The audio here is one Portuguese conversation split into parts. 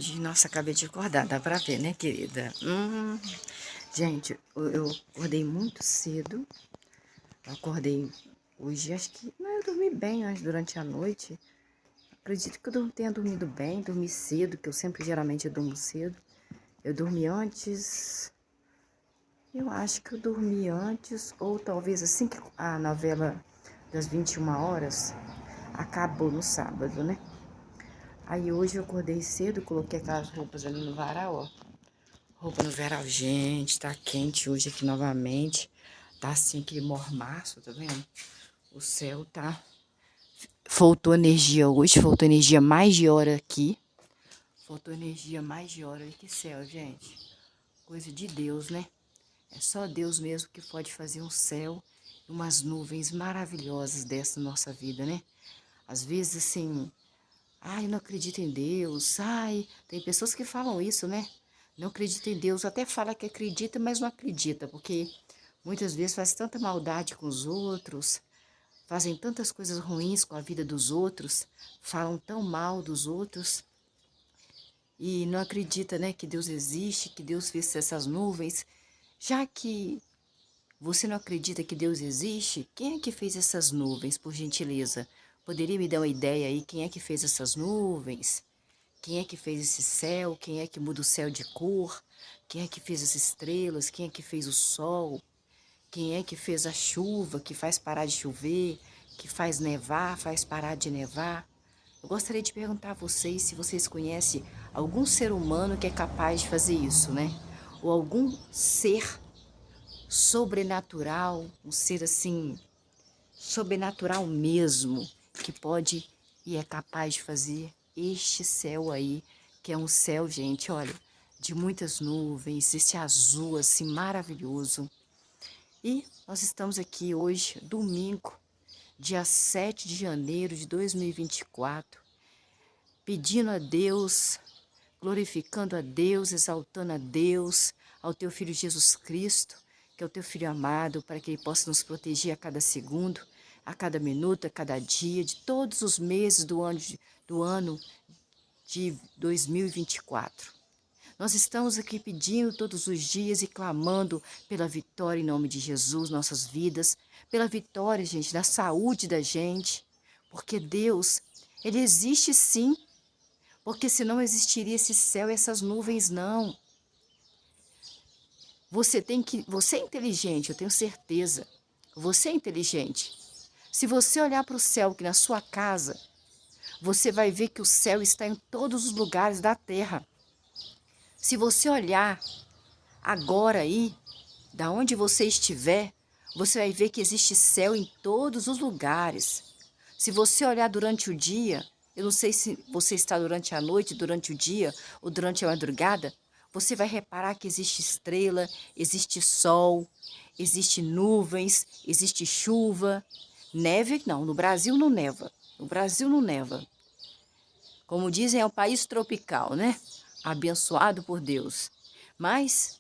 tarde. Nossa, acabei de acordar, dá pra ver, né, querida? Gente, eu acordei muito cedo. Eu acordei hoje, acho que... Não, eu dormi bem hoje durante a noite. Acredito que eu tenha dormido bem, dormi cedo, que eu sempre, geralmente, eu durmo cedo. Eu dormi antes... Eu acho que eu dormi antes, ou talvez assim que a novela das 21 horas acabou no sábado, né? Aí hoje eu acordei cedo, coloquei aquelas roupas ali no varal, ó. Roupa no varal, gente, tá quente hoje aqui novamente. Tá assim, aquele mormaço, tá vendo? O céu tá... Faltou energia hoje, faltou energia mais de hora aqui. Faltou energia mais de hora. Olha que céu, gente. Coisa de Deus, né? É só Deus mesmo que pode fazer um céu e umas nuvens maravilhosas dessa nossa vida, né? Às vezes, assim... Ai, não acredito em Deus. Ai, tem pessoas que falam isso, né? Não acredita em Deus. Até fala que acredita, mas não acredita. Porque muitas vezes faz tanta maldade com os outros. Fazem tantas coisas ruins com a vida dos outros. Falam tão mal dos outros. E não acredita, né? Que Deus existe, que Deus fez essas nuvens. Já que você não acredita que Deus existe, quem é que fez essas nuvens, por gentileza? Poderia me dar uma ideia aí? Quem é que fez essas nuvens? Quem é que fez esse céu? Quem é que muda o céu de cor? Quem é que fez as estrelas? Quem é que fez o sol? Quem é que fez a chuva, que faz parar de chover, que faz nevar, faz parar de nevar? Eu gostaria de perguntar a vocês se vocês conhecem algum ser humano que é capaz de fazer isso, né? Ou algum ser sobrenatural, um ser assim, sobrenatural mesmo, que pode e é capaz de fazer este céu aí, que é um céu, gente, olha, de muitas nuvens, esse azul assim maravilhoso. E nós estamos aqui hoje, domingo, dia 7 de janeiro de 2024, pedindo a Deus, glorificando a Deus, exaltando a Deus, ao teu Filho Jesus Cristo, que é o teu Filho amado, para que Ele possa nos proteger a cada segundo, a cada minuto, a cada dia, de todos os meses do ano de 2024. Nós estamos aqui pedindo todos os dias e clamando pela vitória em nome de Jesus, nossas vidas, pela vitória, gente, da saúde da gente, porque Deus, Ele existe sim, porque senão existiria esse céu e essas nuvens não. Você é inteligente, eu tenho certeza. Você é inteligente. Se você olhar para o céu aqui na sua casa, você vai ver que o céu está em todos os lugares da terra. Se você olhar agora aí, da onde você estiver, você vai ver que existe céu em todos os lugares. Se você olhar durante o dia, eu não sei se você está durante a noite, durante o dia ou durante a madrugada, você vai reparar que existe estrela, existe sol, existe nuvens, existe chuva. Neve não, no Brasil não neva. No Brasil não neva. Como dizem, é um país tropical, né? Abençoado por Deus. Mas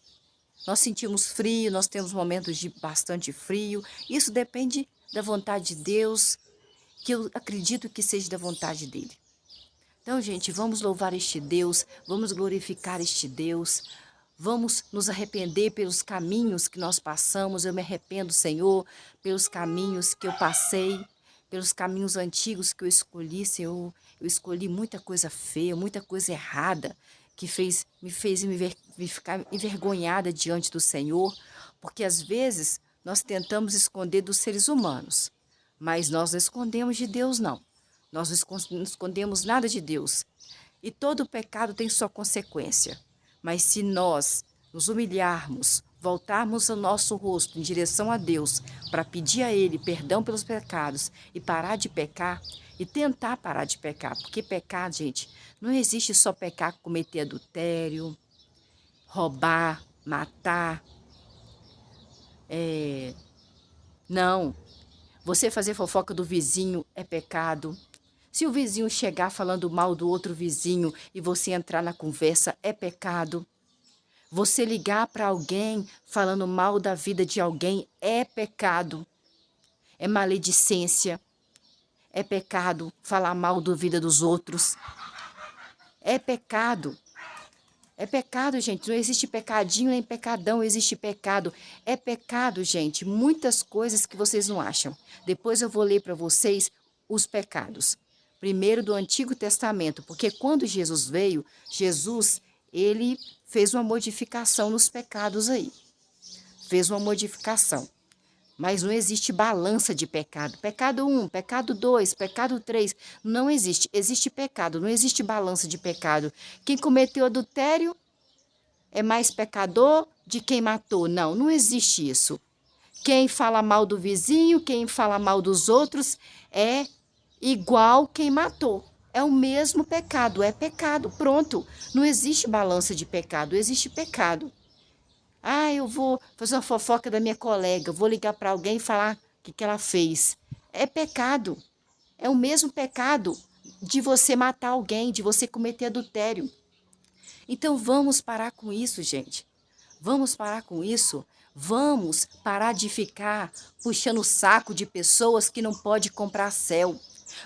nós sentimos frio, nós temos momentos de bastante frio. Isso depende da vontade de Deus, que eu acredito que seja da vontade dele. Então, gente, vamos louvar este Deus, vamos glorificar este Deus, vamos nos arrepender pelos caminhos que nós passamos. Eu me arrependo, Senhor, pelos caminhos que eu passei, pelos caminhos antigos que eu escolhi, Senhor. Eu escolhi muita coisa feia, muita coisa errada, que me fez me ficar envergonhada diante do Senhor, porque às vezes nós tentamos esconder dos seres humanos, mas nós não escondemos de Deus, não. Nós não escondemos nada de Deus. E todo pecado tem sua consequência. Mas se nós nos humilharmos, voltarmos o nosso rosto em direção a Deus, para pedir a Ele perdão pelos pecados e parar de pecar, e tentar parar de pecar, porque pecar, gente, não existe só pecar, cometer adultério, roubar, matar, não. Você fazer fofoca do vizinho é pecado. Se o vizinho chegar falando mal do outro vizinho e você entrar na conversa, é pecado. Você ligar para alguém falando mal da vida de alguém é pecado. É maledicência. É pecado falar mal da vida dos outros. É pecado. É pecado, gente. Não existe pecadinho nem pecadão, existe pecado. É pecado, gente. Muitas coisas que vocês não acham. Depois eu vou ler para vocês os pecados. Primeiro do Antigo Testamento, porque quando Jesus veio, Jesus, ele fez uma modificação nos pecados aí. Fez uma modificação. Mas não existe balança de pecado. Pecado 1, pecado 2, pecado 3. Não existe. Existe pecado, não existe balança de pecado. Quem cometeu adultério é mais pecador de quem matou. Não, não existe isso. Quem fala mal do vizinho, quem fala mal dos outros é igual quem matou. É o mesmo pecado, é pecado, pronto. Não existe balança de pecado, existe pecado. Ah, eu vou fazer uma fofoca da minha colega, vou ligar para alguém e falar o que ela fez. É pecado. É o mesmo pecado de você matar alguém, de você cometer adultério. Então vamos parar com isso, gente. Vamos parar com isso. Vamos parar de ficar puxando o saco de pessoas que não pode comprar céu.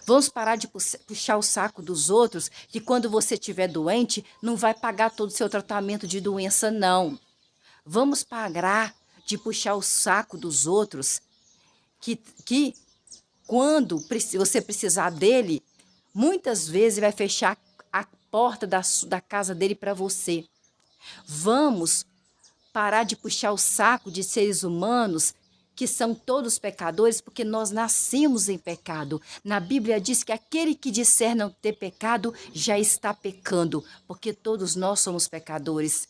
Vamos parar de puxar o saco dos outros que quando você estiver doente não vai pagar todo o seu tratamento de doença, não. Vamos parar de puxar o saco dos outros que quando você precisar dele, muitas vezes vai fechar a porta da casa dele para você. Vamos parar de puxar o saco de seres humanos que são todos pecadores, porque nós nascemos em pecado. Na Bíblia diz que aquele que disser não ter pecado já está pecando, porque todos nós somos pecadores.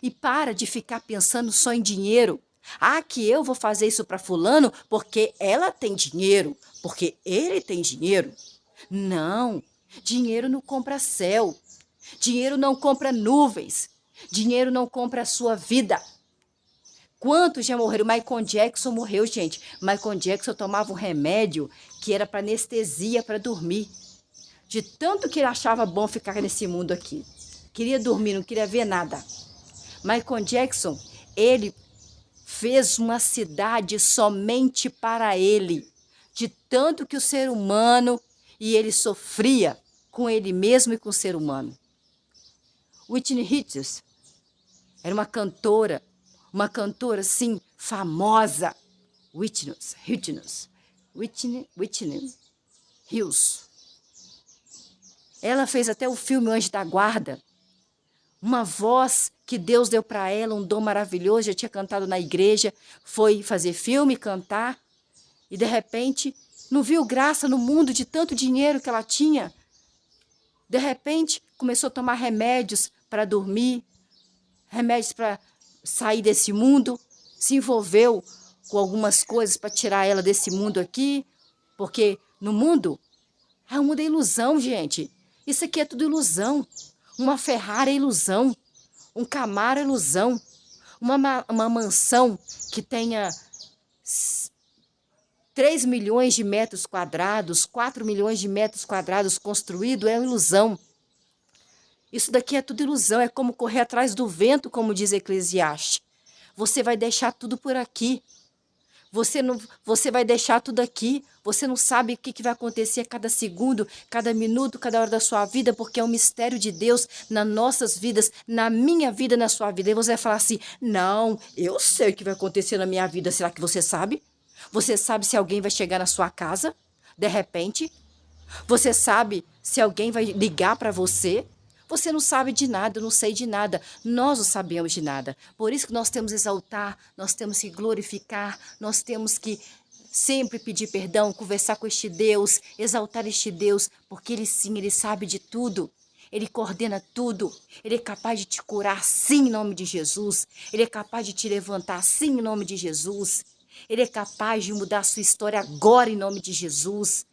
E para de ficar pensando só em dinheiro. Ah, que eu vou fazer isso para fulano porque ela tem dinheiro, porque ele tem dinheiro. Não, dinheiro não compra céu. Dinheiro não compra nuvens. Dinheiro não compra a sua vida. Quantos já morreram? Michael Jackson morreu, gente. Michael Jackson tomava um remédio que era para anestesia, para dormir. De tanto que ele achava bom ficar nesse mundo aqui. Queria dormir, não queria ver nada. Michael Jackson, ele fez uma cidade somente para ele. De tanto que o ser humano, e ele sofria com ele mesmo e com o ser humano. Whitney Houston era uma cantora assim, famosa. Whitney Houston. Ela fez até o filme Anjo da Guarda. Uma voz que Deus deu para ela, um dom maravilhoso, já tinha cantado na igreja, foi fazer filme, cantar, e de repente não viu graça no mundo de tanto dinheiro que ela tinha. De repente começou a tomar remédios para dormir, remédios para sair desse mundo, se envolveu com algumas coisas para tirar ela desse mundo aqui, porque no mundo, o mundo é ilusão, gente. Isso aqui é tudo ilusão. Uma Ferrari é ilusão, um Camaro é ilusão, uma mansão que tenha 3 milhões de metros quadrados, 4 milhões de metros quadrados construído é ilusão. Isso daqui é tudo ilusão, é como correr atrás do vento, como diz Eclesiastes. Você vai deixar tudo por aqui. Você vai deixar tudo aqui, você não sabe o que vai acontecer a cada segundo, cada minuto, cada hora da sua vida, porque é um mistério de Deus nas nossas vidas, na minha vida, na sua vida. E você vai falar assim, não, eu sei o que vai acontecer na minha vida, será que você sabe? Você sabe se alguém vai chegar na sua casa, de repente? Você sabe se alguém vai ligar para você? Você não sabe de nada, eu não sei de nada. Nós não sabemos de nada. Por isso que nós temos que exaltar, nós temos que glorificar, nós temos que sempre pedir perdão, conversar com este Deus, exaltar este Deus, porque Ele sim, Ele sabe de tudo. Ele coordena tudo. Ele é capaz de te curar sim em nome de Jesus. Ele é capaz de te levantar sim em nome de Jesus. Ele é capaz de mudar a sua história agora em nome de Jesus.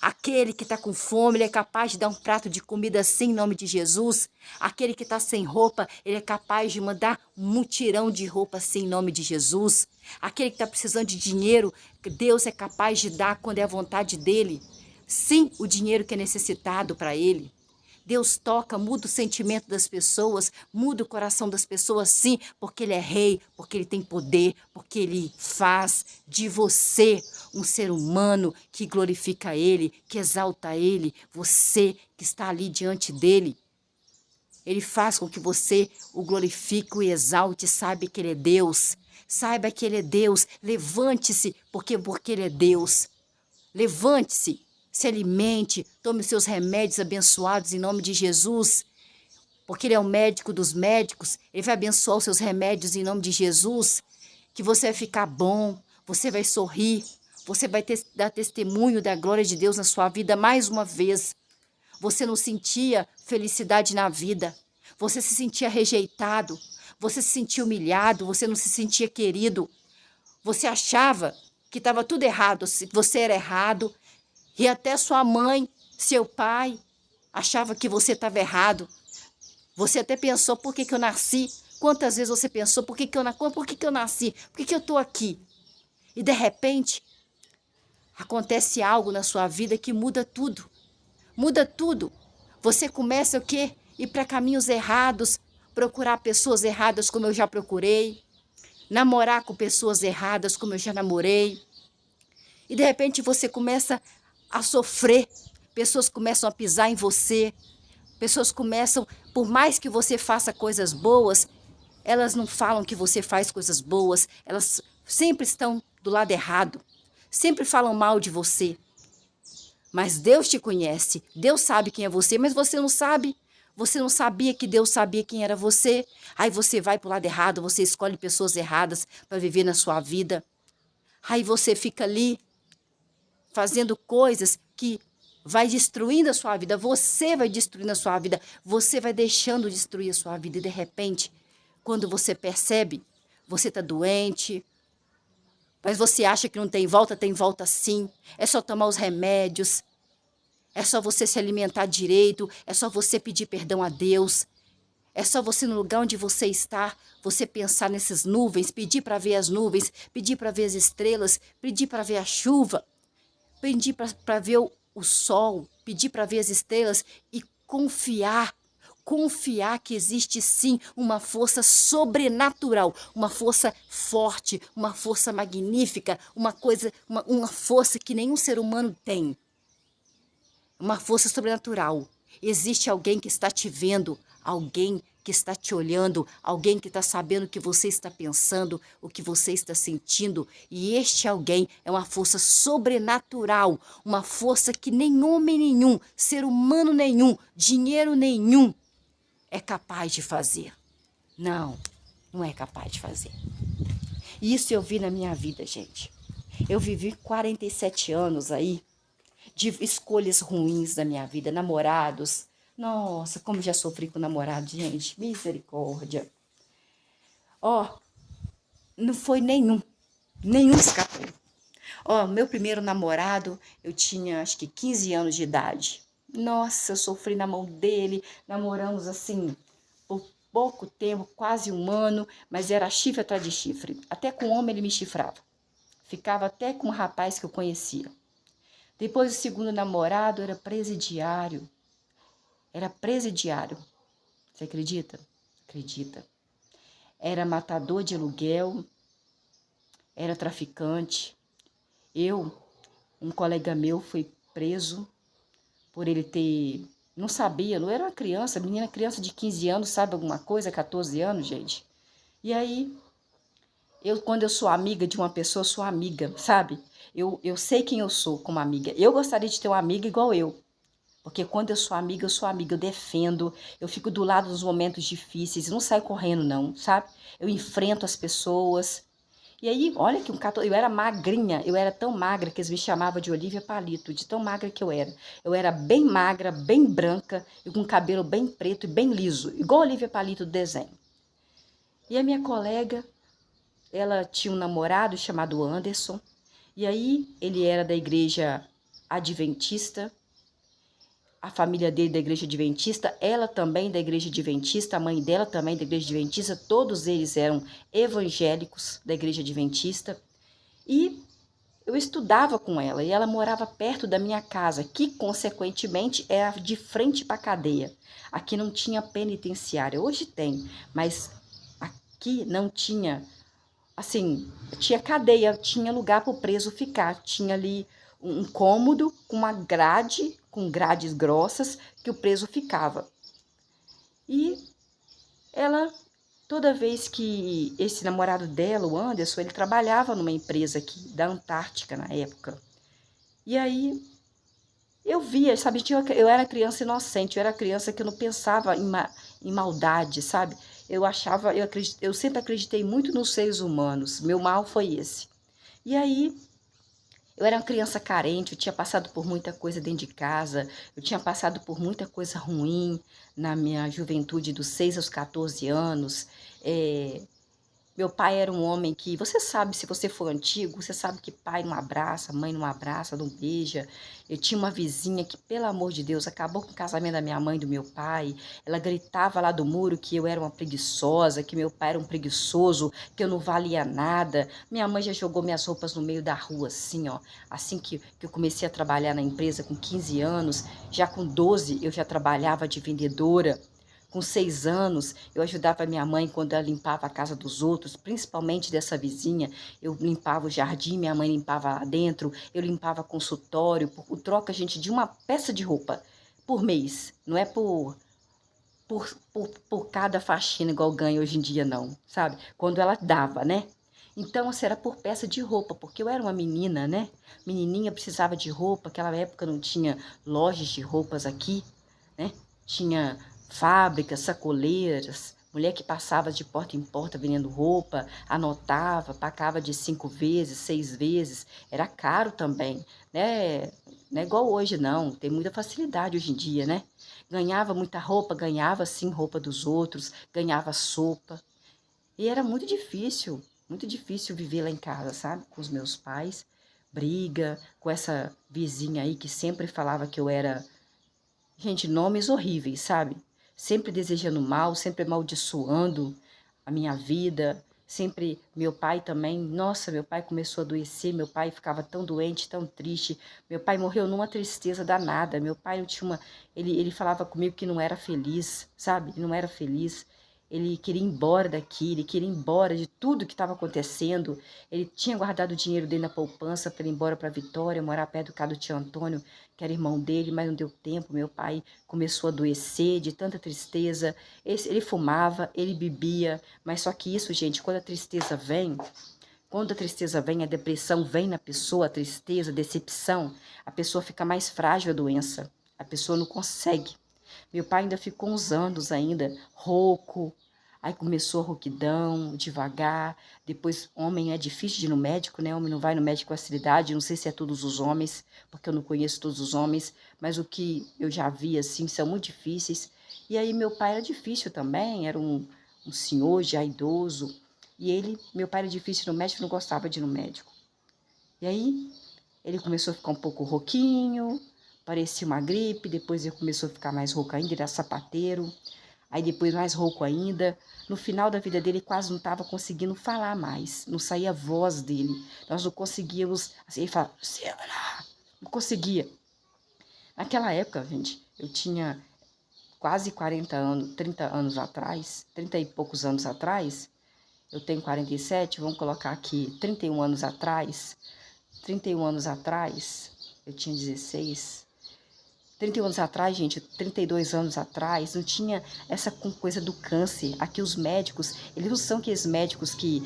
Aquele que está com fome, ele é capaz de dar um prato de comida assim em nome de Jesus. Aquele que está sem roupa, ele é capaz de mandar um mutirão de roupa assim em nome de Jesus. Aquele que está precisando de dinheiro, Deus é capaz de dar quando é a vontade dele. Sim, o dinheiro que é necessitado para ele. Deus toca, muda o sentimento das pessoas, muda o coração das pessoas, sim, porque Ele é rei, porque Ele tem poder, porque Ele faz de você um ser humano que glorifica Ele, que exalta Ele, você que está ali diante dEle. Ele faz com que você o glorifique, o exalte, saiba que Ele é Deus. Saiba que Ele é Deus. Levante-se, porque Ele é Deus. Levante-se, se alimente, tome os seus remédios abençoados em nome de Jesus. Porque Ele é o médico dos médicos. Ele vai abençoar os seus remédios em nome de Jesus. Que você vai ficar bom, você vai sorrir. Você vai dar testemunho da glória de Deus na sua vida mais uma vez. Você não sentia felicidade na vida. Você se sentia rejeitado. Você se sentia humilhado. Você não se sentia querido. Você achava que estava tudo errado. Você era errado. E até sua mãe, seu pai, achava que você estava errado. Você até pensou, por que eu nasci? Quantas vezes você pensou, por que eu nasci? Por que eu estou aqui? E de repente, acontece algo na sua vida que muda tudo. Muda tudo. Você começa o quê? Ir para caminhos errados, procurar pessoas erradas como eu já procurei, namorar com pessoas erradas como eu já namorei. E de repente você começa a sofrer, pessoas começam a pisar em você, pessoas começam, por mais que você faça coisas boas, elas não falam que você faz coisas boas, elas sempre estão do lado errado, sempre falam mal de você. Mas Deus te conhece, Deus sabe quem é você, mas você não sabe. Você não sabia que Deus sabia quem era você. Aí você vai para o lado errado, você escolhe pessoas erradas para viver na sua vida. Aí você fica ali fazendo coisas que vai destruindo a sua vida. Você vai destruindo a sua vida. Você vai deixando destruir a sua vida. E de repente, quando você percebe, você está doente, mas você acha que não tem volta sim. É só tomar os remédios. É só você se alimentar direito. É só você pedir perdão a Deus. É só você, no lugar onde você está, você pensar nessas nuvens, pedir para ver as nuvens, pedir para ver as estrelas, pedir para ver a chuva, pedir para ver o sol, pedir para ver as estrelas e confiar. Confiar que existe sim uma força sobrenatural, uma força forte, uma força magnífica, uma força que nenhum ser humano tem. Uma força sobrenatural. Existe alguém que está te vendo, alguém que está te olhando, alguém que está sabendo o que você está pensando, o que você está sentindo. E este alguém é uma força sobrenatural, uma força que nem homem nenhum, ser humano nenhum, dinheiro nenhum é capaz de fazer. Não, não é capaz de fazer. Isso eu vi na minha vida, gente. Eu vivi 47 anos aí de escolhas ruins da minha vida, namorados. Nossa, como já sofri com namorado, gente, misericórdia. Ó, não foi nenhum escapou. Ó, meu primeiro namorado, eu tinha acho que 15 anos de idade. Nossa, eu sofri na mão dele, namoramos assim por pouco tempo, quase um ano, mas era chifre atrás de chifre. Até com homem ele me chifrava. Ficava até com um rapaz que eu conhecia. Depois o segundo namorado era presidiário. Era presidiário. Você acredita? Acredita. Era matador de aluguel, era traficante. Um colega meu foi preso por ele ter... Não sabia, não era uma criança, menina, criança de 15 anos, sabe alguma coisa, 14 anos, gente. E aí, quando eu sou amiga de uma pessoa, sou amiga, sabe? Eu sei quem eu sou como amiga. Eu gostaria de ter uma amiga igual eu. Porque quando eu sou amiga, eu defendo, eu fico do lado nos momentos difíceis, não saio correndo não, sabe? Eu enfrento as pessoas. E aí, olha que eu era magrinha, eu era tão magra que eles me chamavam de Olívia Palito, de tão magra que eu era. Eu era bem magra, bem branca, e com cabelo bem preto e bem liso, igual a Olívia Palito do desenho. E a minha colega, ela tinha um namorado chamado Anderson, e aí ele era da igreja adventista, a família dele da igreja adventista, ela também da igreja adventista, a mãe dela também da igreja adventista, todos eles eram evangélicos da igreja adventista. E eu estudava com ela e ela morava perto da minha casa, que consequentemente era de frente para a cadeia. Aqui não tinha penitenciária, hoje tem, mas aqui não tinha, assim, tinha cadeia, tinha lugar para o preso ficar, tinha ali um cômodo com uma grade, com grades grossas, que o preso ficava. E ela, toda vez que esse namorado dela, o Anderson, ele trabalhava numa empresa aqui da Antártica na época. E aí eu via, sabe, eu era criança inocente, eu era criança que eu não pensava em maldade, sabe? Eu sempre acreditei muito nos seres humanos, meu mal foi esse. E aí eu era uma criança carente, eu tinha passado por muita coisa dentro de casa, eu tinha passado por muita coisa ruim na minha juventude, dos 6 aos 14 anos. É, Meu pai era um homem que, você sabe, se você for antigo, você sabe que pai não abraça, mãe não abraça, não beija. Eu tinha uma vizinha que, pelo amor de Deus, acabou com o casamento da minha mãe e do meu pai. Ela gritava lá do muro que eu era uma preguiçosa, que meu pai era um preguiçoso, que eu não valia nada. Minha mãe já jogou minhas roupas no meio da rua, assim, ó. Assim que eu comecei a trabalhar na empresa com 15 anos, já com 12 eu já trabalhava de vendedora. Com 6 anos, eu ajudava minha mãe quando ela limpava a casa dos outros, principalmente dessa vizinha. Eu limpava o jardim, minha mãe limpava lá dentro, eu limpava consultório, por troca, gente, de uma peça de roupa por mês. Não é por cada faxina igual ganha hoje em dia, não, sabe? Quando ela dava, né? Então, assim, era por peça de roupa, porque eu era uma menina, né? Menininha precisava de roupa, aquela época não tinha lojas de roupas aqui, né? Tinha fábricas, sacoleiras, mulher que passava de porta em porta vendendo roupa, anotava, pagava de 5 vezes, 6 vezes, era caro também, né? Não é igual hoje, não, tem muita facilidade hoje em dia, né? Ganhava muita roupa, ganhava sim roupa dos outros, ganhava sopa, e era muito difícil viver lá em casa, sabe? Com os meus pais, briga, com essa vizinha aí que sempre falava que eu era. Gente, nomes horríveis, sabe? Sempre desejando mal, sempre amaldiçoando a minha vida. Sempre, meu pai também, nossa, meu pai começou a adoecer, meu pai ficava tão doente, tão triste. Meu pai morreu numa tristeza danada. Meu pai não tinha uma. Ele falava comigo que não era feliz, sabe? Não era feliz. Ele queria ir embora daqui, ele queria ir embora de tudo que estava acontecendo. Ele tinha guardado o dinheiro dele na poupança para ir embora para Vitória, morar perto do casa do tio Antônio, que era irmão dele, mas não deu tempo. Meu pai começou a adoecer de tanta tristeza. Ele fumava, ele bebia, mas só que isso, gente, quando a tristeza vem, a depressão vem na pessoa, a tristeza, a decepção, a pessoa fica mais frágil à doença. A pessoa não consegue. Meu pai ainda ficou uns anos ainda rouco. Aí começou a rouquidão, devagar. Depois, homem é difícil de ir no médico, né? Homem não vai no médico com facilidade. Não sei se é todos os homens, porque eu não conheço todos os homens. Mas o que eu já vi, assim, são muito difíceis. E aí meu pai era difícil também. Era um senhor já idoso. E meu pai era difícil no médico, não gostava de ir no médico. E aí ele começou a ficar um pouco rouquinho, parecia uma gripe, depois ele começou a ficar mais rouco ainda, ele era sapateiro, aí depois mais rouco ainda. No final da vida dele, ele quase não estava conseguindo falar mais, não saía a voz dele. Nós não conseguíamos, assim, ele falava, Luciana, não conseguia. Naquela época, gente, eu tinha quase 40 anos, 30 anos atrás, 30 e poucos anos atrás, eu tenho 47, vamos colocar aqui, 31 anos atrás, 31 anos atrás, eu tinha 16. 31 anos atrás, gente, 32 anos atrás, não tinha essa coisa do câncer. Aqui os médicos, eles não são aqueles médicos que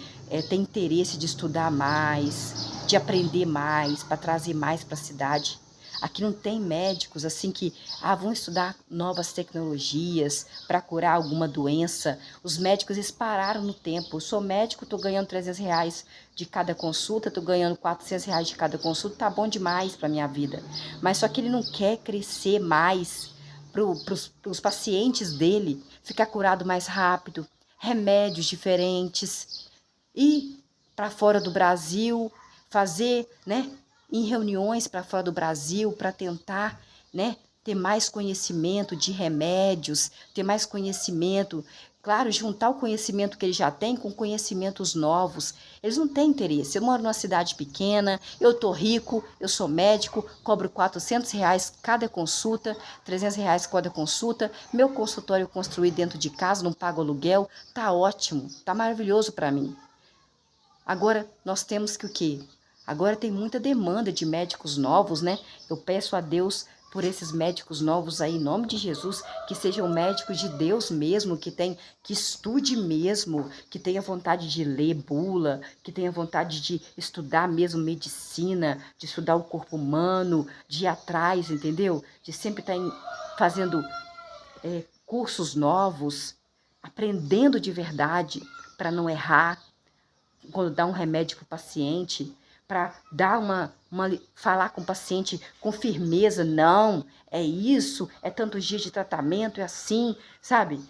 têm interesse de estudar mais, de aprender mais, para trazer mais para a cidade. Aqui não tem médicos assim que vão estudar novas tecnologias para curar alguma doença. Os médicos eles pararam no tempo. Eu sou médico, estou ganhando R$ 300 de cada consulta, estou ganhando R$ 400 de cada consulta, tá bom demais para minha vida. Mas só que ele não quer crescer mais para os pacientes dele, ficar curado mais rápido, remédios diferentes, ir para fora do Brasil, fazer, né, em reuniões para fora do Brasil para tentar, né, ter mais conhecimento de remédios, ter mais conhecimento, claro, juntar o conhecimento que ele já tem com conhecimentos novos. Eles não têm interesse. Eu moro numa cidade pequena, eu tô rico, eu sou médico, cobro R$ 400 cada consulta, R$ 300 cada consulta, meu consultório construído dentro de casa, não pago aluguel, tá ótimo, tá maravilhoso para mim. Agora, nós temos que o quê? Agora tem muita demanda de médicos novos, né? Eu peço a Deus por esses médicos novos aí, em nome de Jesus, que sejam médicos de Deus mesmo, que estude mesmo, que tenha vontade de ler bula, que tenha vontade de estudar mesmo medicina, de estudar o corpo humano, de ir atrás, entendeu? De sempre estar fazendo cursos novos, aprendendo de verdade para não errar quando dá um remédio para o paciente, para dar falar com o paciente com firmeza, não, é isso, é tantos dias de tratamento, é assim, sabe?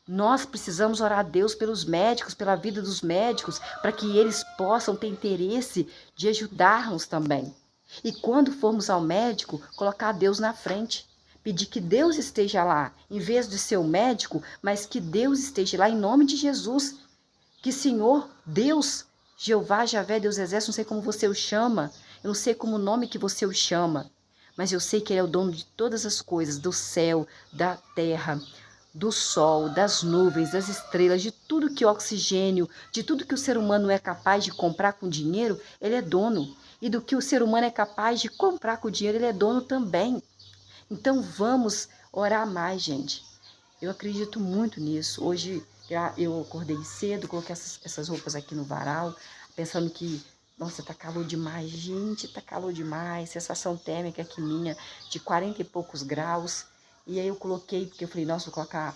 Nós precisamos orar a Deus pelos médicos, pela vida dos médicos, para que eles possam ter interesse de ajudar-nos também. E quando formos ao médico, colocar Deus na frente. Pedir que Deus esteja lá, em vez de ser o médico, mas que Deus esteja lá em nome de Jesus. Que Senhor, Deus, Jeová, Javé, Deus Exército, não sei como você o chama, eu não sei como o nome que você o chama, mas eu sei que Ele é o dono de todas as coisas, do céu, da terra, do sol, das nuvens, das estrelas, de tudo que oxigênio, de tudo que o ser humano é capaz de comprar com dinheiro, Ele é dono. E do que o ser humano é capaz de comprar com dinheiro, Ele é dono também. Então vamos orar mais, gente. Eu acredito muito nisso. Hoje eu acordei cedo, coloquei essas roupas aqui no varal, pensando que, nossa, tá calor demais, gente, tá calor demais, sensação térmica aqui minha de 40 e poucos graus. E aí eu coloquei, porque eu falei, nossa, vou colocar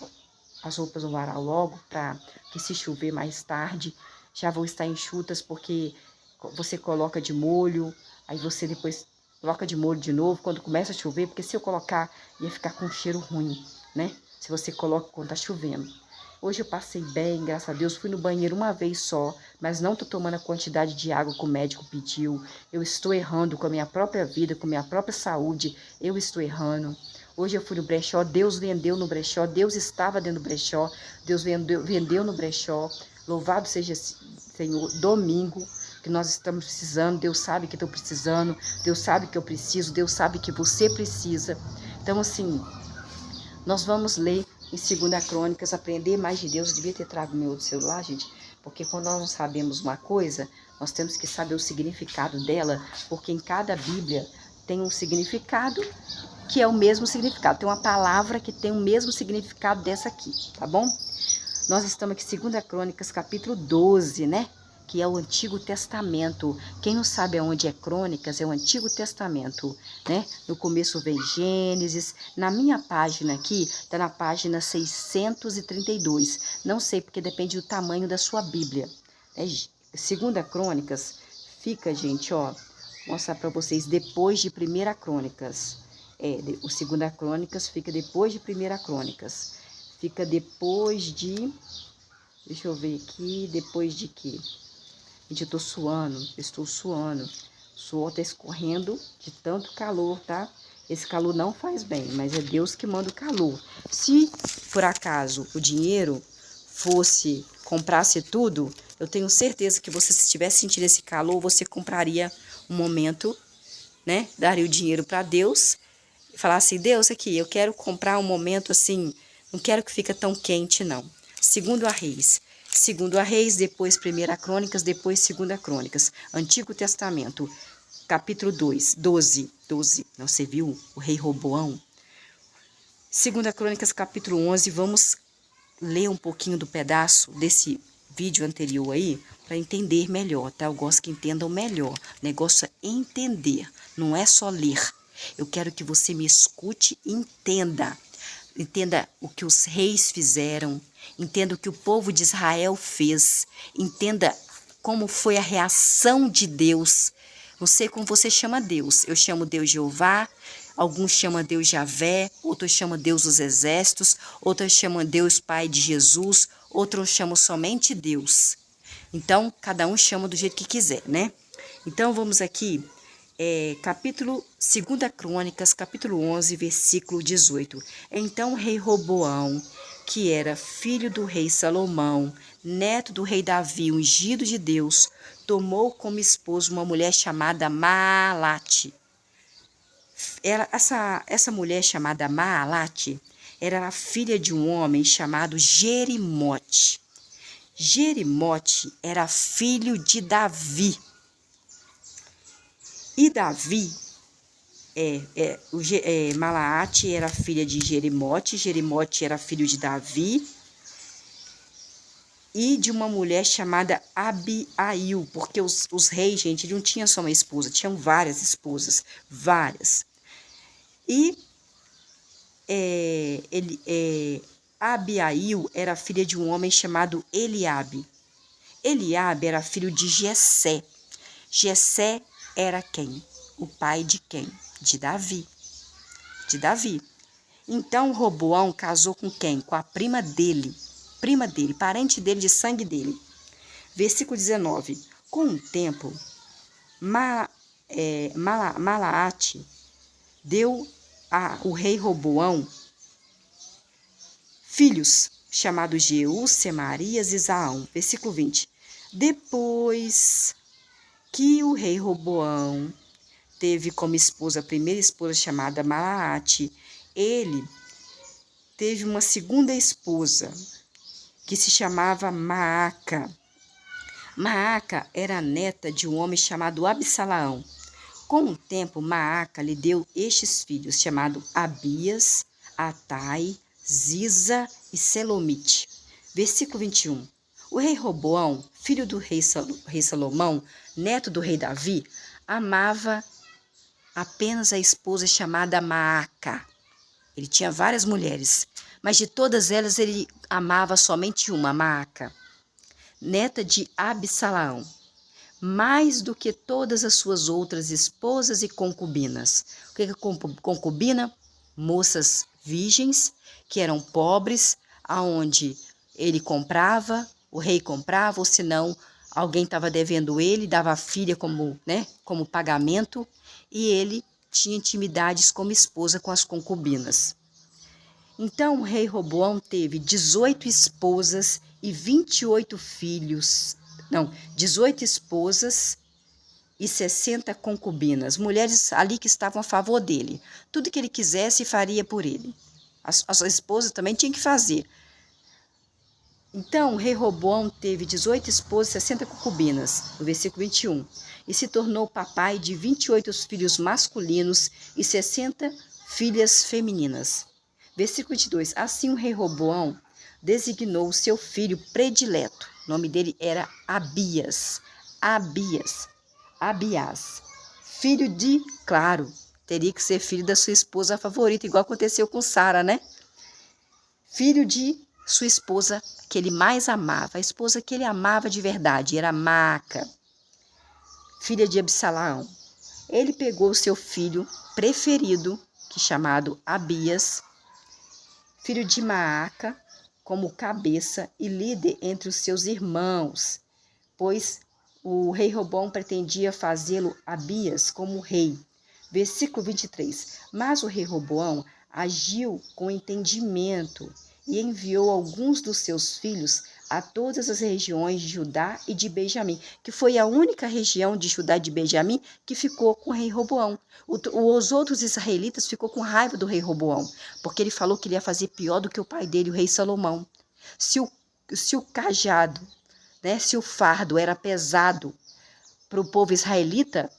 as roupas no varal logo, para que se chover mais tarde, já vão estar enxutas, porque você coloca de molho, aí você depois coloca de molho de novo quando começa a chover, porque se eu colocar ia ficar com um cheiro ruim, né? Se você coloca quando tá chovendo. Hoje eu passei bem, graças a Deus, fui no banheiro uma vez só, mas não tô tomando a quantidade de água que o médico pediu. Eu estou errando com a minha própria vida, com a minha própria saúde, eu estou errando. Hoje eu fui no brechó, Deus vendeu no brechó, Deus estava dentro do brechó, Deus vendeu no brechó. Louvado seja Senhor, domingo, que nós estamos precisando, Deus sabe que estou precisando, Deus sabe que eu preciso, Deus sabe que você precisa. Então, assim, nós vamos ler em 2 Crônicas, aprender mais de Deus. Eu devia ter trago meu outro celular, gente, porque quando nós não sabemos uma coisa, nós temos que saber o significado dela, porque em cada Bíblia tem um significado que é o mesmo significado. Tem uma palavra que tem o mesmo significado dessa aqui, tá bom? Nós estamos aqui em 2 Crônicas, capítulo 12, né? Que é o Antigo Testamento. Quem não sabe aonde é Crônicas, é o Antigo Testamento, né? No começo vem Gênesis. Na minha página aqui, está na página 632. Não sei, porque depende do tamanho da sua Bíblia. 2 Crônicas fica, gente, ó, vou mostrar para vocês, depois de 1 Crônicas. O 2 Crônicas fica depois de 1 Crônicas. Fica depois de... Deixa eu ver aqui, depois de quê? Gente, eu tô suando, estou suando. O suor tá escorrendo de tanto calor, tá? Esse calor não faz bem, mas é Deus que manda o calor. Se, por acaso, o dinheiro comprasse tudo, eu tenho certeza que você, se estivesse sentindo esse calor, você compraria um momento, né? Daria o dinheiro para Deus e falasse assim, Deus, aqui, eu quero comprar um momento assim, não quero que fique tão quente, não. 2 Reis, depois 1 Crônicas, depois 2 Crônicas. Antigo Testamento, capítulo 12. Não, você viu o rei Roboão? 2 Crônicas, capítulo 11. Vamos ler um pouquinho do pedaço desse vídeo anterior aí, para entender melhor, tá? Eu gosto que entendam melhor. O negócio é entender, não é só ler. Eu quero que você me escute e entenda. Entenda o que os reis fizeram, entenda o que o povo de Israel fez, entenda como foi a reação de Deus. Não sei como você chama Deus, eu chamo Deus Jeová, alguns chamam Deus Javé, outros chamam Deus dos Exércitos, outros chamam Deus Pai de Jesus, outros chamam somente Deus. Então, cada um chama do jeito que quiser, né? Então, vamos aqui... 2 Crônicas, capítulo 11, versículo 18. Então o rei Roboão, que era filho do rei Salomão, neto do rei Davi, ungido de Deus, tomou como esposa uma mulher chamada Maalate. Essa mulher chamada Maalate era a filha de um homem chamado Jerimote. Jerimote era filho de Davi. E Davi Malaate era filha de Jerimote, Jerimote era filho de Davi e de uma mulher chamada Abiail, porque os reis, gente, não tinham só uma esposa, tinham várias esposas, várias. E Abiail era filha de um homem chamado Eliabe. Eliabe era filho de Jessé. Jessé era quem? O pai de quem? De Davi. De Davi. Então Roboão casou com quem? Com a prima dele, parente dele, de sangue dele. Versículo 19. Com o tempo, Malaate deu ao rei Roboão filhos, chamados Jeú, Semarias e Zaão. Versículo 20. Depois que o rei Roboão teve como esposa a primeira esposa chamada Malaate, ele teve uma segunda esposa que se chamava Maaca. Maaca era neta de um homem chamado Absalaão. Com o tempo, Maaca lhe deu estes filhos, chamados Abias, Atai, Ziza e Selomite. Versículo 21. O rei Roboão, filho do rei Salomão, neto do rei Davi, amava apenas a esposa chamada Maaca. Ele tinha várias mulheres, mas de todas elas ele amava somente uma, Maaca, neta de Absalaão, mais do que todas as suas outras esposas e concubinas. O que é concubina? Moças virgens, que eram pobres, aonde ele comprava, o rei comprava, ou senão alguém estava devendo ele, dava a filha como pagamento, e ele tinha intimidades como esposa com as concubinas. Então o rei Roboão teve 18 esposas e 28 filhos, 18 esposas e 60 concubinas, mulheres ali que estavam a favor dele. Tudo que ele quisesse faria por ele. As esposas também tinham que fazer. Então o rei Roboão teve 18 esposas e 60 concubinas, no versículo 21, e se tornou papai de 28 filhos masculinos e 60 filhas femininas. Versículo 22, assim o rei Roboão designou o seu filho predileto, o nome dele era Abias, filho de, claro, teria que ser filho da sua esposa favorita, igual aconteceu com Sara, né? Filho de sua esposa que ele mais amava, a esposa que ele amava de verdade, era Maaca, filha de Absalaão. Ele pegou o seu filho preferido, que chamado Abias, filho de Maaca, como cabeça e líder entre os seus irmãos, pois o rei Roboão pretendia fazê-lo Abias como rei. Versículo 23. Mas o rei Roboão agiu com entendimento e enviou alguns dos seus filhos a todas as regiões de Judá e de Benjamim, que foi a única região de Judá e de Benjamim que ficou com o rei Roboão. Os outros israelitas ficou com raiva do rei Roboão, porque ele falou que ele ia fazer pior do que o pai dele, o rei Salomão. Se o cajado, se o fardo era pesado para o povo israelita,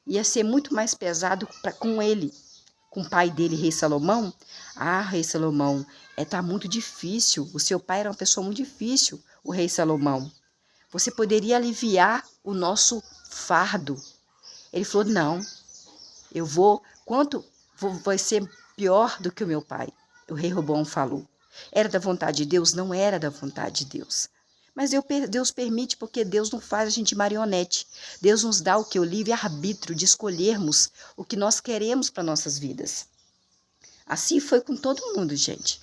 ia ser muito mais pesado com ele, com o pai dele, rei Salomão. Ah, rei Salomão, tá muito difícil. O seu pai era uma pessoa muito difícil, o rei Salomão. Você poderia aliviar o nosso fardo. Ele falou, não, vai ser pior do que o meu pai. O rei Roboão falou. Era da vontade de Deus? Não era da vontade de Deus. Mas Deus permite, porque Deus não faz a gente marionete. Deus nos dá o livre-arbítrio de escolhermos o que nós queremos para nossas vidas. Assim foi com todo mundo, gente.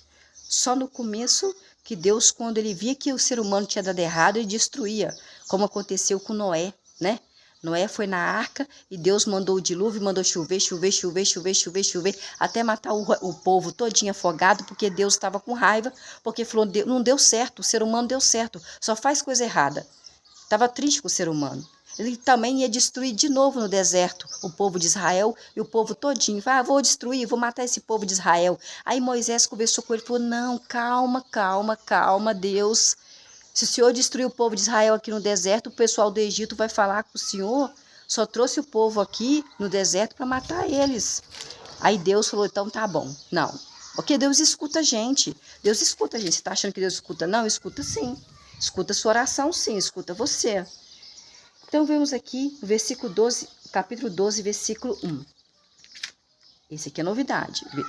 Só no começo que Deus, quando ele via que o ser humano tinha dado errado, ele destruía, como aconteceu com Noé, né? Noé foi na arca e Deus mandou o dilúvio, mandou chover, até matar o povo todinho afogado, porque Deus estava com raiva, porque falou, não deu certo, o ser humano deu certo, só faz coisa errada. Estava triste com o ser humano. Ele também ia destruir de novo no deserto o povo de Israel e o povo todinho. Vou destruir, vou matar esse povo de Israel. Aí Moisés conversou com ele e falou, não, calma, Deus. Se o Senhor destruir o povo de Israel aqui no deserto, o pessoal do Egito vai falar com o Senhor só trouxe o povo aqui no deserto para matar eles. Aí Deus falou, então tá bom. Não, porque Deus escuta a gente. Deus escuta a gente. Você está achando que Deus escuta? Não, escuta sim. Escuta a sua oração sim, escuta você. Então vemos aqui no versículo 12, capítulo 12, versículo 1. Esse aqui é novidade. 2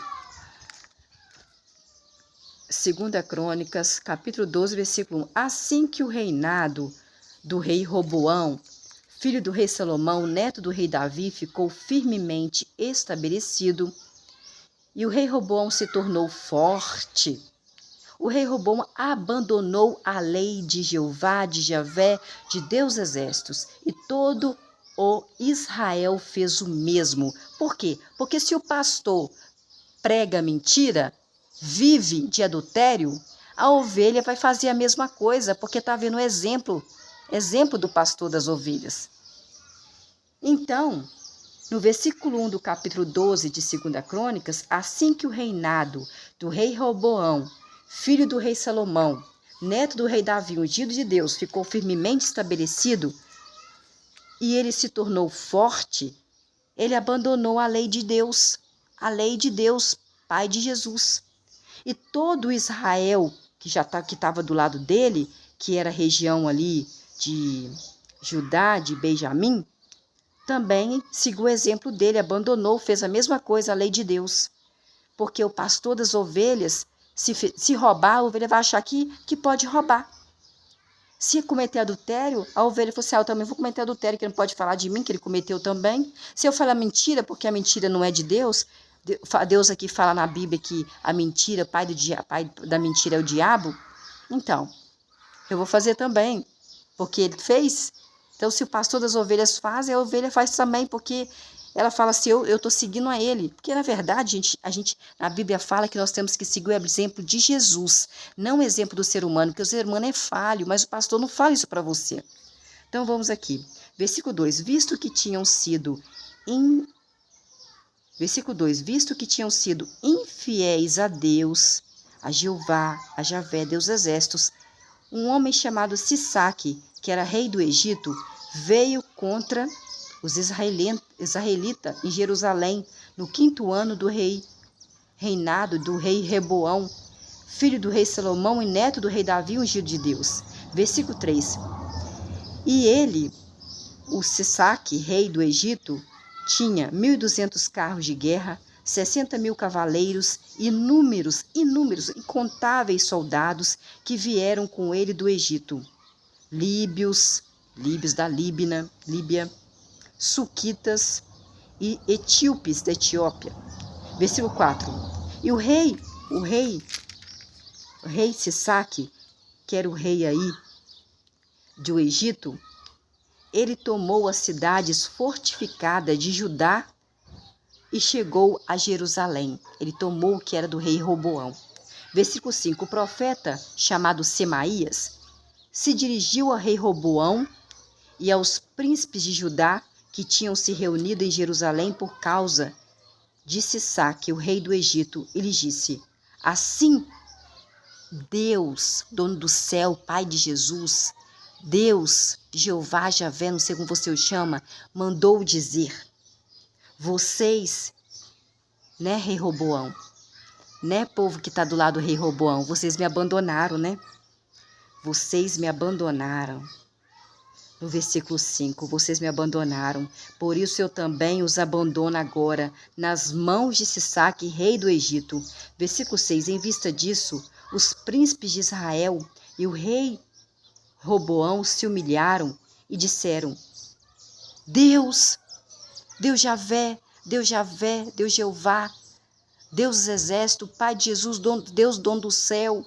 Crônicas, capítulo 12, versículo 1. Assim que o reinado do rei Roboão, filho do rei Salomão, neto do rei Davi, ficou firmemente estabelecido, e o rei Roboão se tornou forte, o rei Roboão abandonou a lei de Jeová, de Javé, de Deus Exércitos, e todo o Israel fez o mesmo. Por quê? Porque se o pastor prega mentira, vive de adultério, a ovelha vai fazer a mesma coisa, porque está vendo o exemplo do pastor das ovelhas. Então, no versículo 1 do capítulo 12 de 2 Crônicas, assim que o reinado do rei Roboão, filho do rei Salomão, neto do rei Davi, ungido de Deus, ficou firmemente estabelecido e ele se tornou forte, ele abandonou a lei de Deus, Pai de Jesus. E todo Israel que estava do lado dele, que era a região ali de Judá, de Benjamim, também seguiu o exemplo dele, abandonou, fez a mesma coisa, a lei de Deus. Porque o pastor das ovelhas, se roubar, a ovelha vai achar que pode roubar. Se cometer adultério, a ovelha falou assim, eu também vou cometer adultério, que ele não pode falar de mim, que ele cometeu também. Se eu falar mentira, porque a mentira não é de Deus, Deus aqui fala na Bíblia que a mentira, pai da mentira é o diabo, então, eu vou fazer também, porque ele fez. Então, se o pastor das ovelhas faz, a ovelha faz também, porque ela fala assim, eu estou seguindo a ele. Porque, na verdade, a Bíblia fala que nós temos que seguir o exemplo de Jesus, não o exemplo do ser humano, porque o ser humano é falho, mas o pastor não fala isso para você. Então, vamos aqui. Versículo 2. Visto que tinham sido infiéis a Deus, a Jeová, a Javé, Deus Exércitos, um homem chamado Sisaque, que era rei do Egito, veio contra os israelitas em Jerusalém, no 5º ano do reinado do rei Reboão, filho do rei Salomão e neto do rei Davi, ungido de Deus. Versículo 3. E ele, o Sisaque, rei do Egito, tinha 1.200 carros de guerra, 60.000 cavaleiros, incontáveis soldados que vieram com ele do Egito. Líbios da Líbia, suquitas e etíopes da Etiópia. Versículo 4. E o rei Sisaque, que era o rei aí do Egito, ele tomou as cidades fortificadas de Judá e chegou a Jerusalém. Ele tomou o que era do rei Roboão. Versículo 5. O profeta, chamado Semaías, se dirigiu ao rei Roboão e aos príncipes de Judá que tinham se reunido em Jerusalém por causa de Sisaque, o rei do Egito, e lhes disse, assim Deus, dono do céu, Pai de Jesus, Deus, Jeová, Javé, não sei como você o chama, mandou dizer, vocês, né, rei Roboão, né, povo que está do lado do rei Roboão, vocês me abandonaram, né? Vocês me abandonaram. No versículo 5, vocês me abandonaram, por isso eu também os abandono agora, nas mãos de Sisaque, rei do Egito. Versículo 6, em vista disso, os príncipes de Israel e o rei Roboão se humilharam e disseram, Deus Javé, Deus Jeová, Deus dos exércitos, Pai de Jesus, Deus dono do céu,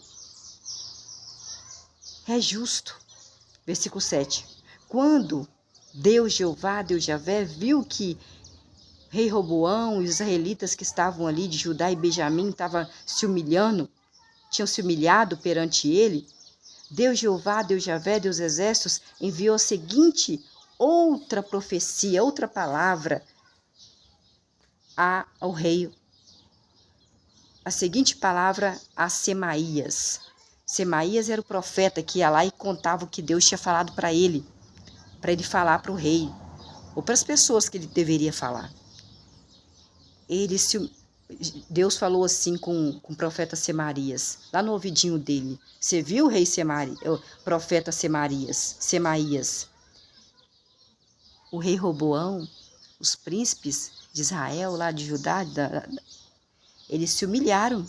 é justo. Versículo 7. Quando Deus Jeová, Deus Javé, viu que rei Roboão e os israelitas que estavam ali de Judá e Benjamim estavam se humilhando, tinham se humilhado perante ele, Deus Jeová, Deus Javé, Deus Exércitos, enviou a seguinte outra profecia, outra palavra ao rei. A seguinte palavra a Semaías. Semaías era o profeta que ia lá e contava o que Deus tinha falado para ele falar para o rei. ou para as pessoas que ele deveria falar. Deus falou assim com o profeta Semarias, lá no ouvidinho dele. Você viu o rei o profeta Semaías? O rei Roboão, os príncipes de Israel, lá de Judá, eles se humilharam.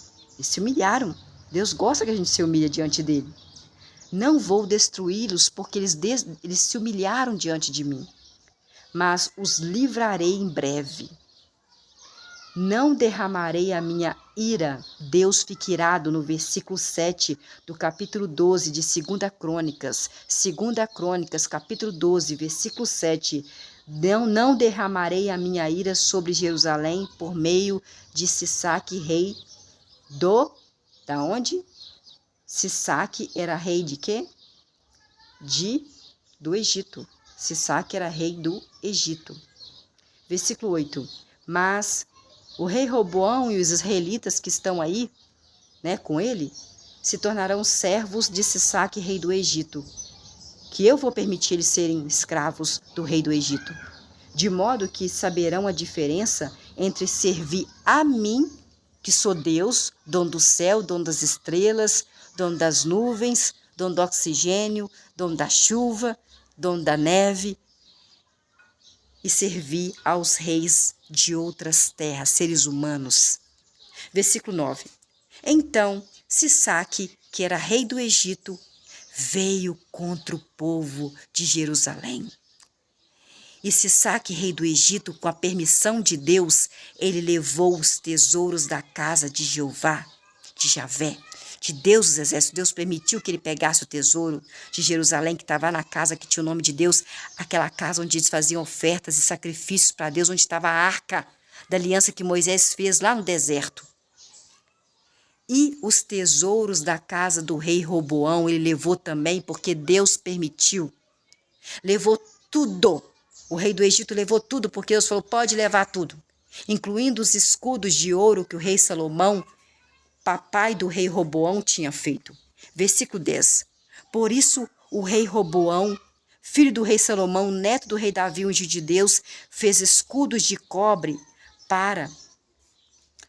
Deus gosta que a gente se humilhe diante dele. Não vou destruí-los porque eles se humilharam diante de mim, mas os livrarei em breve. Não derramarei a minha ira. Deus fica irado no versículo 7 do capítulo 12 de 2 Crônicas. 2 Crônicas, capítulo 12, versículo 7. Não derramarei a minha ira sobre Jerusalém por meio de Sisaque, rei da onde? Sisaque era rei de quê? Do Egito. Sisaque era rei do Egito. Versículo 8. Mas o rei Roboão e os israelitas que estão aí, com ele, se tornarão servos de Sisaque, rei do Egito, que eu vou permitir eles serem escravos do rei do Egito, de modo que saberão a diferença entre servir a mim, que sou Deus, dono do céu, dono das estrelas, dono das nuvens, dono do oxigênio, dono da chuva, dono da neve, e servir aos reis de outras terras, seres humanos. Versículo 9. Então, Sisaque, que era rei do Egito, veio contra o povo de Jerusalém. E Sisaque, rei do Egito, com a permissão de Deus, ele levou os tesouros da casa de Jeová, de Javé, de Deus dos exércitos. Deus permitiu que ele pegasse o tesouro de Jerusalém, que estava na casa que tinha o nome de Deus, aquela casa onde eles faziam ofertas e sacrifícios para Deus, onde estava a arca da aliança que Moisés fez lá no deserto. E os tesouros da casa do rei Roboão ele levou também, porque Deus permitiu. Levou tudo. O rei do Egito levou tudo, porque Deus falou, pode levar tudo, incluindo os escudos de ouro que o rei Salomão, papai do rei Roboão, tinha feito. Versículo 10. Por isso o rei Roboão, filho do rei Salomão, neto do rei Davi, ungido de Deus, fez escudos de cobre para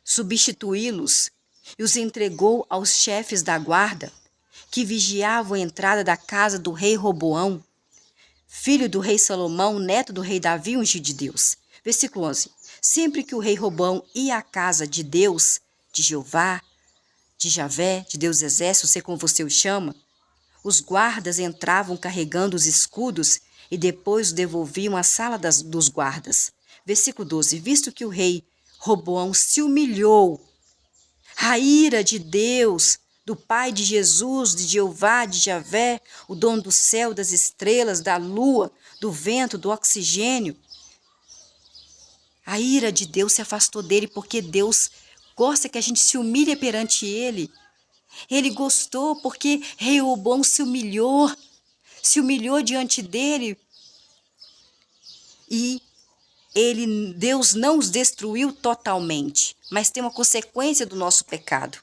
substituí-los e os entregou aos chefes da guarda, que vigiavam a entrada da casa do rei Roboão, filho do rei Salomão, neto do rei Davi, ungido de Deus. Versículo 11. Sempre que o rei Roboão ia à casa de Deus, de Jeová, de Javé, de Deus dos exércitos, sei como você o chama, os guardas entravam carregando os escudos e depois os devolviam à sala dos guardas. Versículo 12. Visto que o rei Roboão se humilhou, a ira de Deus, do Pai de Jesus, de Jeová, de Javé, o dono do céu, das estrelas, da lua, do vento, do oxigênio. A ira de Deus se afastou dele, porque Deus gosta que a gente se humilhe perante ele. Ele gostou porque rei Roboão se humilhou diante dele. E Deus não os destruiu totalmente, mas tem uma consequência do nosso pecado.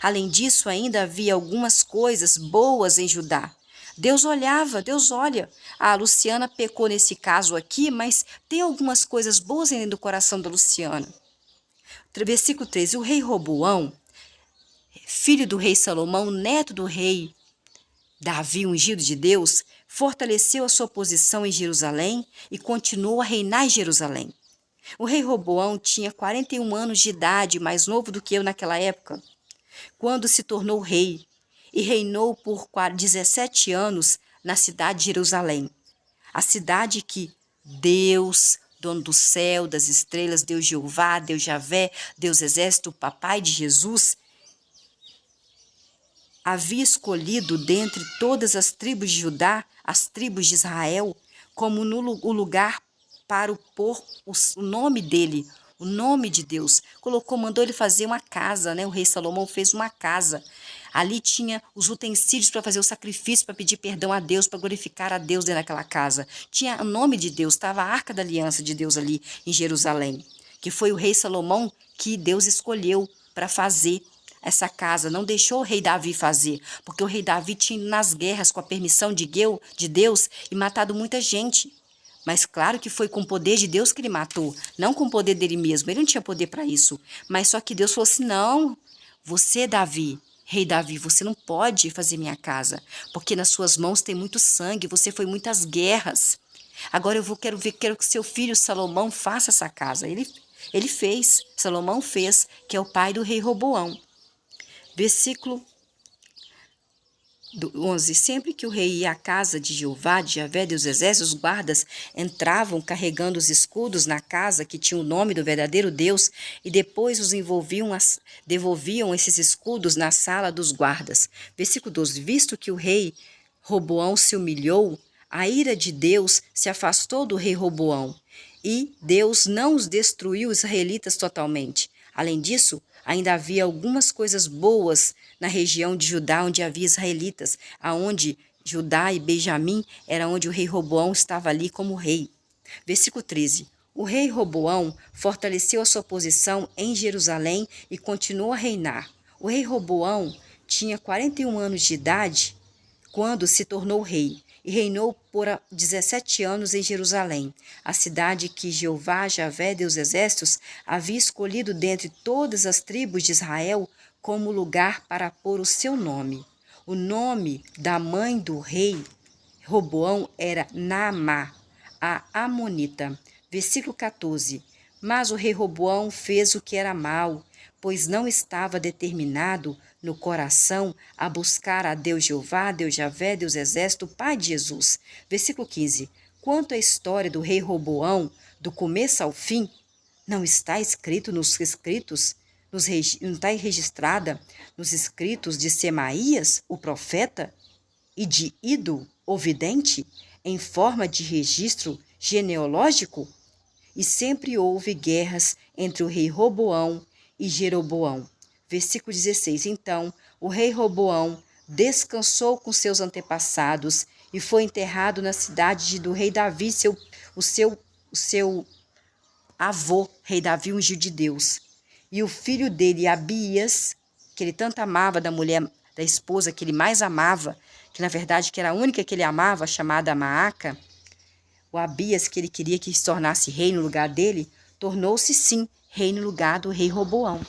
Além disso, ainda havia algumas coisas boas em Judá. Deus olha. A Luciana pecou nesse caso aqui, mas tem algumas coisas boas ainda do coração da Luciana. Versículo 13. O rei Roboão, filho do rei Salomão, neto do rei Davi, ungido de Deus, fortaleceu a sua posição em Jerusalém e continuou a reinar em Jerusalém. O rei Roboão tinha 41 anos de idade, mais novo do que eu naquela época, quando se tornou rei, e reinou por 17 anos na cidade de Jerusalém, a cidade que Deus, dono do céu, das estrelas, Deus Jeová, Deus Javé, Deus Exército, papai de Jesus, havia escolhido dentre todas as tribos de Judá, as tribos de Israel, como o lugar para pôr o nome dele, o nome de Deus. Mandou ele fazer uma casa, O rei Salomão fez uma casa. Ali tinha os utensílios para fazer o sacrifício, para pedir perdão a Deus, para glorificar a Deus dentro daquela casa. Tinha o nome de Deus, estava a arca da aliança de Deus ali em Jerusalém, que foi o rei Salomão que Deus escolheu para fazer essa casa. Não deixou o rei Davi fazer, porque o rei Davi tinha ido nas guerras com a permissão de Deus e matado muita gente. Mas claro que foi com o poder de Deus que ele matou, não com o poder dele mesmo. Ele não tinha poder para isso. Mas só que Deus falou assim: não, você, Davi, rei Davi, você não pode fazer minha casa, porque nas suas mãos tem muito sangue, você foi em muitas guerras. Agora quero que seu filho Salomão faça essa casa. Ele fez, Salomão fez, que é o pai do rei Roboão. Versículo 11. Sempre que o rei ia à casa de Jeová, de Javé dos exércitos, os guardas entravam carregando os escudos na casa que tinha o nome do verdadeiro Deus e depois os devolviam esses escudos na sala dos guardas. Versículo 12. Visto que o rei Roboão se humilhou, a ira de Deus se afastou do rei Roboão e Deus não os destruiu os israelitas totalmente. Além disso, ainda havia algumas coisas boas na região de Judá, onde havia israelitas, aonde Judá e Benjamim era onde o rei Roboão estava ali como rei. Versículo 13. O rei Roboão fortaleceu a sua posição em Jerusalém e continuou a reinar. O rei Roboão tinha 41 anos de idade quando se tornou rei, e reinou por 17 anos em Jerusalém, a cidade que Jeová, Javé, Deus dos exércitos, havia escolhido dentre todas as tribos de Israel como lugar para pôr o seu nome. O nome da mãe do rei Roboão era Naamá, a Amonita. Versículo 14. Mas o rei Roboão fez o que era mal, pois não estava determinado no coração a buscar a Deus Jeová, Deus Javé, Deus Exército, Pai de Jesus. Versículo 15. Quanto à história do rei Roboão, do começo ao fim, não está escrito nos escritos, não está registrada nos escritos de Semaías, o profeta, e de Ido, o vidente, em forma de registro genealógico? E sempre houve guerras entre o rei Roboão e Jeroboão. Versículo 16. Então, o rei Roboão descansou com seus antepassados e foi enterrado na cidade do rei Davi, o seu avô, rei Davi, ungido de Deus. E o filho dele, Abias, que ele tanto amava da mulher, da esposa que ele mais amava, que na verdade que era a única que ele amava, chamada Maaca, o Abias, que ele queria que se tornasse rei no lugar dele, tornou-se sim rei no lugar do rei Roboão.